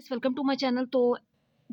Welcome to my channel. तो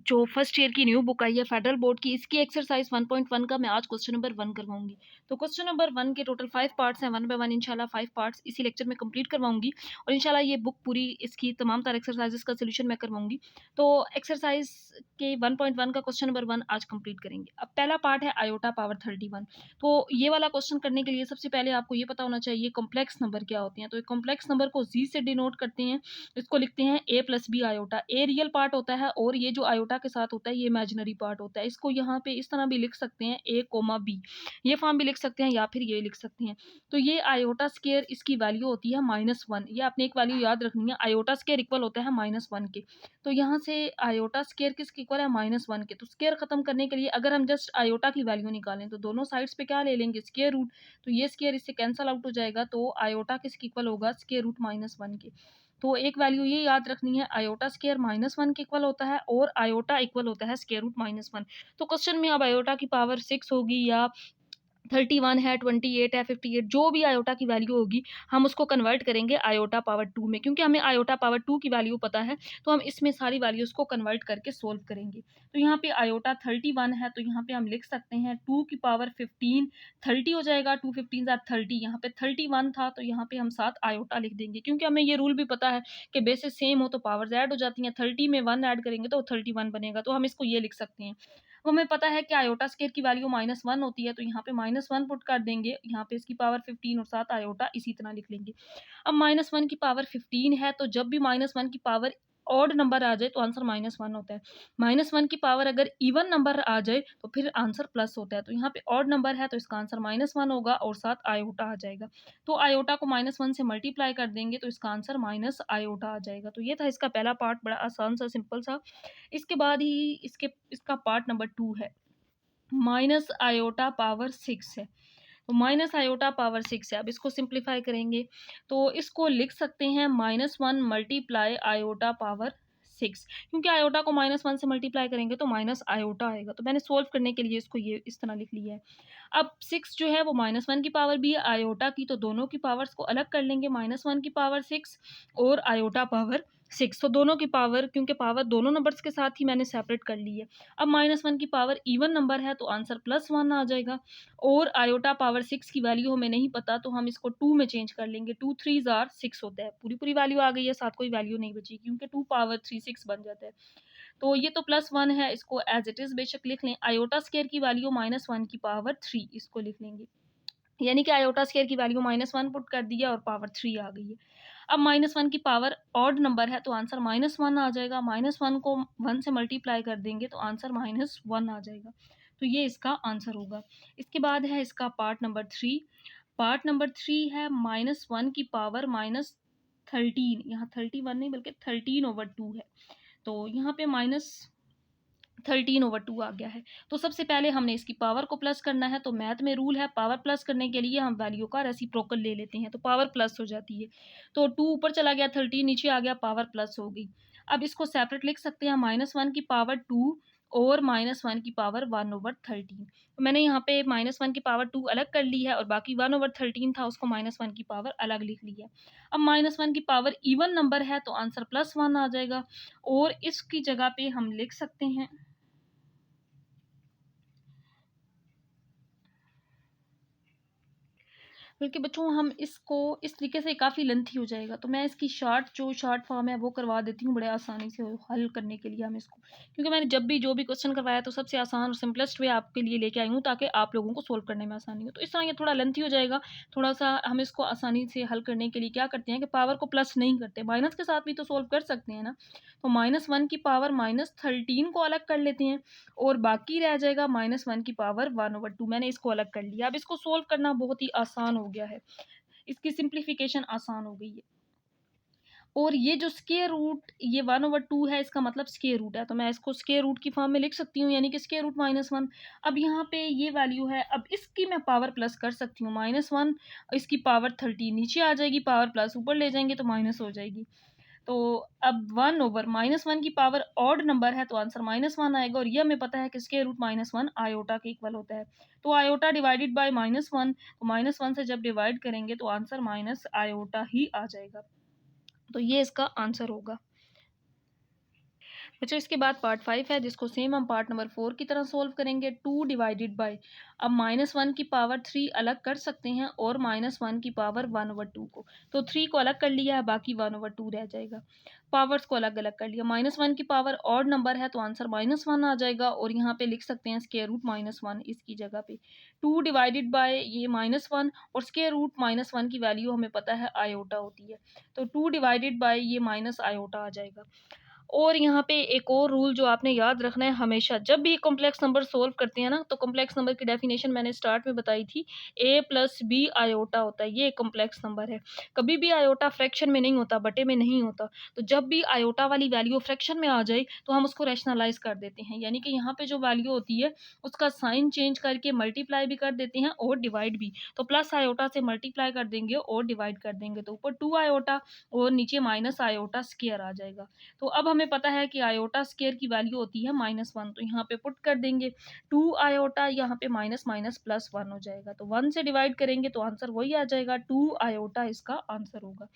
जो first year की न्यू बुक आई है फेडरल बोर्ड की, इसकी एक्सरसाइज 1.1 का मैं आज क्वेश्चन नंबर 1 करवाऊंगी। तो क्वेश्चन नंबर 1 के टोटल 5 पार्ट्स हैं, 1 बाय 1 इंशाल्लाह 5 पार्ट्स इसी लेक्चर में कंप्लीट करवाऊंगी और इंशाल्लाह ये बुक पूरी इसकी तमाम तरह एक्सरसाइजेस का सोल्यूशन मैं करवाऊंगी। तो एक्सरसाइज के 1.1 का क्वेश्चन नंबर 1 आज कंप्लीट करेंगे। अब पहला पार्ट है आयोटा पावर 31। तो ये वाला क्वेश्चन करने के लिए सबसे पहले आपको ये पता होना चाहिए कॉम्प्लेक्स नंबर क्या होते हैं। तो कॉम्प्लेक्स नंबर को जी से डिनोट करते हैं, इसको लिखते हैं A plus B iota. A real part होता है और ये जो आयोटा के साथ होता है ये इमेजिनरी पार्ट होता है। इसको यहाँ पे इस तरह भी लिख सकते हैं ए कोमा बी, ये फॉर्म भी लिख सकते हैं या फिर ये लिख सकते हैं। तो ये आयोटा स्केयर इसकी वैल्यू होती है -1। ये आपने एक वैल्यू याद रखनी है, आयोटा स्केयर इक्वल होता है -1 के। तो यहाँ से आयोटा स्केयर किसके इक्वल है, -1 के। तो स्केयर खत्म करने के लिए अगर हम जस्ट आयोटा की वैल्यू निकालें तो दोनों साइड्स पे क्या ले लेंगे, स्केयर रूट। तो ये स्केयर इससे कैंसल आउट हो जाएगा, तो आयोटा किसके इक्वल होगा, स्केयर रूट -1 के। तो एक वैल्यू ये याद रखनी है, आयोटा स्केयर -1 के इक्वल होता है और आयोटा इक्वल होता है स्केयर रूट -1। तो क्वेश्चन में अब आयोटा की पावर 6 होगी या 31 है, 28 है, 58, जो भी आयोटा की वैल्यू होगी हम उसको कन्वर्ट करेंगे आयोटा पावर 2 में। क्योंकि हमें आयोटा पावर 2 की वैल्यू पता है तो हम इसमें सारी वैल्यूज़ को कन्वर्ट करके सोल्व करेंगे। तो यहाँ पे आयोटा 31 है तो यहाँ पे हम लिख सकते हैं 2 की पावर 15, 30 हो जाएगा, 2 15 ज़ा 30। यहाँ पे 31 था तो यहाँ पे हम 7 आयोटा लिख देंगे, क्योंकि हमें ये रूल भी पता है कि बेसिस सेम हो तो पावर्स ऐड हो जाती हैं। 30 में 1 ऐड करेंगे तो 31 बनेगा, तो हम इसको ये लिख सकते हैं। वो हमें पता है कि आयोटा स्केयर की वैल्यू -1 होती है, तो यहाँ पे -1 पुट कर देंगे, यहाँ पे इसकी पावर 15 और 7 आयोटा इसी तरह लिख लेंगे। अब -1 की पावर 15 है तो जब भी -1 की पावर ऑड नंबर आ जाए तो आंसर -1 होता है। -1 की पावर अगर इवन नंबर आ जाए तो फिर आंसर प्लस होता है। तो यहाँ पे ऑड नंबर है तो इसका आंसर -1 होगा और 7 आयोटा आ जाएगा। तो आयोटा को -1 से मल्टीप्लाई कर देंगे तो इसका आंसर माइनस आयोटा आ जाएगा। तो ये था इसका पहला पार्ट, बड़ा आसान सा सिंपल सा। इसके बाद ही इसका पार्ट नंबर 2 है, माइनस आयोटा पावर 6 है। तो माइनस आयोटा पावर 6 है। अब इसको सिंप्लीफाई करेंगे तो इसको लिख सकते हैं -1 मल्टीप्लाई आयोटा पावर 6। क्योंकि आयोटा को -1 से मल्टीप्लाई करेंगे तो माइनस आयोटा आएगा, तो मैंने सोल्व करने के लिए इसको ये इस तरह लिख लिया है। अब 6 जो है वो -1 की पावर भी है आयोटा की, तो दोनों की पावर्स को अलग कर लेंगे, -1 की पावर 6 और आयोटा पावर 6। तो दोनों की पावर, क्योंकि पावर दोनों नंबर्स के साथ ही मैंने सेपरेट कर ली है। अब -1 की पावर इवन नंबर है तो आंसर +1 आ जाएगा और आयोटा पावर 6 की वैल्यू हमें नहीं पता तो हम इसको 2 में चेंज कर लेंगे। 2 3 ज़ार 6 होता है, पूरी वैल्यू आ गई है, साथ कोई वैल्यू नहीं बची क्योंकि 2 पावर 3 6 बन जाता है। तो ये तो +1 है, इसको एज इट इज़ बेशक लिख लें। आयोटा स्केयर की वैल्यू -1 की पावर 3, इसको लिख लेंगे। यानी कि आयोटा स्केयर की वैल्यू -1 पुट कर दिया और पावर 3 आ गई है। अब -1 की पावर ऑड नंबर है तो आंसर -1 आ जाएगा। -1 को 1 से मल्टीप्लाई कर देंगे तो आंसर -1 आ जाएगा। तो ये इसका आंसर होगा। इसके बाद है इसका पार्ट नंबर 3। पार्ट नंबर 3 है -1 की पावर -13। यहाँ 31 नहीं बल्कि 13/2 है। तो यहाँ पे -13/2 आ गया है। तो सबसे पहले हमने इसकी पावर को प्लस करना है, तो मैथ में रूल है पावर प्लस करने के लिए हम वैल्यू का रेसिप्रोकल ले लेते हैं, तो पावर प्लस हो जाती है। तो 2 ऊपर चला गया, 13 नीचे आ गया, पावर प्लस हो गई। अब इसको सेपरेट लिख सकते हैं, -1 की पावर 2 और -1 की पावर 1/13। तो मैंने यहाँ पे -1 की पावर 2 अलग कर ली है और बाकी 1/13 था उसको -1 की पावर अलग लिख लिया। अब -1 की पावर इवन नंबर है तो आंसर +1 आ जाएगा और इसकी जगह पे हम लिख सकते हैं, बल्कि बच्चों हम इसको इस तरीके से काफ़ी लेंथी हो जाएगा, तो मैं इसकी शॉर्ट फॉर्म है वो करवा देती हूँ बड़े आसानी से हल करने के लिए हम इसको। क्योंकि मैंने जब भी जो भी क्वेश्चन करवाया तो सबसे आसान और सिंपलेस्ट वे आपके लिए लेके आई हूँ ताकि आप लोगों को सोल्व करने में आसानी हो। तो इस तरह ये थोड़ा लेंथी हो जाएगा, थोड़ा सा हम इसको आसानी से हल करने के लिए क्या करते हैं कि पावर को प्लस नहीं करते, माइनस के साथ भी तो सोल्व कर सकते हैं ना। तो -1 की पावर -13 को अलग कर लेते हैं और बाकी रह जाएगा -1 की पावर 1/2। मैंने इसको अलग कर लिया। अब इसको सोल्व करना बहुत ही आसान हो गया है, इसकी सिंप्लीफिकेशन आसान हो गई है। और ये जो स्क्वायर रूट ये 1/2 है, इसका मतलब स्क्वायर रूट है, तो मैं इसको स्क्वायर रूट की फॉर्म में लिख सकती हूँ, यानी कि स्क्वायर रूट -1। अब यहाँ पे ये वैल्यू है, अब इसकी मैं पावर प्लस कर सकती हूँ, -1 इसकी पावर 13 नीचे आ जाएगी, पावर प्लस ऊपर ले जाएंगे तो माइनस हो जाएगी। तो अब 1/-1 की पावर ऑड नंबर है तो आंसर -1 आएगा और ये हमें पता है कि स्क्वायर रूट -1 आयोटा के इक्वल होता है। तो आयोटा डिवाइडेड बाय -1, तो -1 से जब डिवाइड करेंगे तो आंसर माइनस आयोटा ही आ जाएगा। तो ये इसका आंसर होगा। बच्चों इसके बाद पार्ट 5 है जिसको सेम हम पार्ट नंबर 4 की तरह सोल्व करेंगे। 2 डिवाइडेड बाय, अब -1 की पावर 3 अलग कर सकते हैं और -1 की पावर 1/2 को, तो 3 को अलग कर लिया है, बाकी 1/2 रह जाएगा। पावर्स को अलग अलग कर लिया। -1 की पावर ऑड नंबर है तो आंसर -1 आ जाएगा और यहाँ पे लिख सकते हैं स्क्वायर रूट -1 इसकी जगह पे। 2 डिवाइडेड बाय ये -1 और स्क्वायर रूट -1 की वैल्यू हमें पता है आयोटा होती है, तो 2 डिवाइडेड बाय ये माइनस आयोटा आ जाएगा। और यहाँ पे एक और रूल जो आपने याद रखना है, हमेशा जब भी कॉम्प्लेक्स नंबर सोल्व करते हैं ना, तो कॉम्प्लेक्स नंबर की डेफिनेशन मैंने स्टार्ट में बताई थी, a प्लस बी आयोटा होता है, ये कॉम्प्लेक्स नंबर है। कभी भी आयोटा फ्रैक्शन में नहीं होता, बटे में नहीं होता। तो जब भी आयोटा वाली वैल्यू फ्रैक्शन में आ जाए तो हम उसको रैशनलाइज कर देते हैं, यानी कि यहाँ पे जो वैल्यू होती है उसका साइन चेंज करके मल्टीप्लाई भी कर देते हैं और डिवाइड भी। तो प्लस आयोटा से मल्टीप्लाई कर देंगे और डिवाइड कर देंगे, तो ऊपर 2 आयोटा और नीचे माइनस आयोटा स्क्वायर आ जाएगा। तो अब हमें पता है कि आयोटा स्क्वायर की वैल्यू होती है -1, तो यहाँ पे पुट कर देंगे 2 आयोटा, यहाँ पे माइनस माइनस प्लस 1 हो जाएगा, तो 1 से डिवाइड करेंगे तो आंसर वही आ जाएगा, 2 आयोटा इसका आंसर होगा।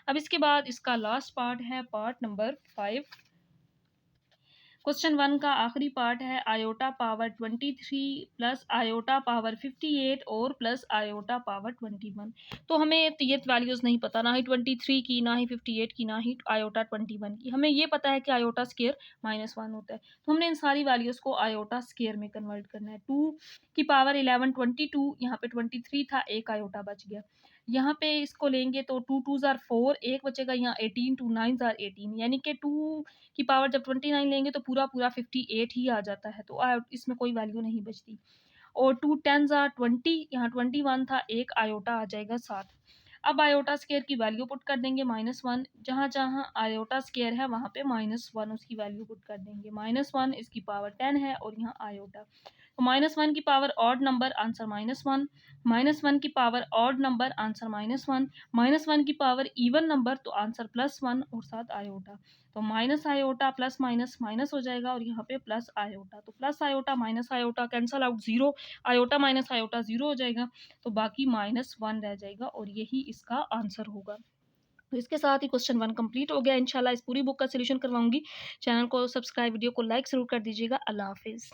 अब इसके बाद इसका लास्ट पार्ट है पार्ट नंबर 5। क्वेश्चन 1 का आखिरी पार्ट है iota power 23 plus iota power 58 और प्लस आयोटा पावर 21। तो हमें ये वैल्यूज़ नहीं पता, ना ही 23 की, ना ही 58 की, ना ही आयोटा 21 की। हमें ये पता है कि आयोटा स्क्वायर -1 होता है, तो हमने इन सारी वैल्यूज़ को आयोटा स्क्वायर में कन्वर्ट करना है। 2 की पावर 11 22, यहाँ पे 23 था, एक आयोटा बच गया। यहाँ पे इसको लेंगे तो 2 2 ज़ार 4, एक बचेगा यहाँ 18, 2 9 ज़ार 18, यानी कि 2 की पावर जब 29 लेंगे तो पूरा 58 ही आ जाता है, तो इसमें कोई वैल्यू नहीं बचती। और 2 10 आर 20, यहाँ 21 था, एक आयोटा आ जाएगा 7। अब आयोटा स्क्वायर की वैल्यू पुट कर देंगे -1, जहाँ जहाँ आयोटा स्क्वायर है वहाँ पे -1 उसकी वैल्यू पुट कर देंगे। -1 इसकी पावर 10 है और यहाँ आयोटा, तो -1 की पावर ऑड नंबर आंसर -1, -1 की पावर ऑड नंबर आंसर -1, -1 की पावर इवन नंबर तो आंसर +1 और साथ आयोटा, तो minus iota plus minus minus हो जाएगा और यहाँ पे प्लस आयोटा, तो plus iota minus iota cancel out, 0 iota minus iota 0 हो जाएगा, तो बाकी -1 रह जाएगा और यही इसका आंसर होगा। तो इसके साथ ही क्वेश्चन 1 कंप्लीट हो गया। इंशाल्लाह इस पूरी बुक का सॉल्यूशन करवाऊंगी। चैनल को सब्सक्राइब, वीडियो को लाइक ज़रूर कर दीजिएगा। अल्लाह हाफिज़।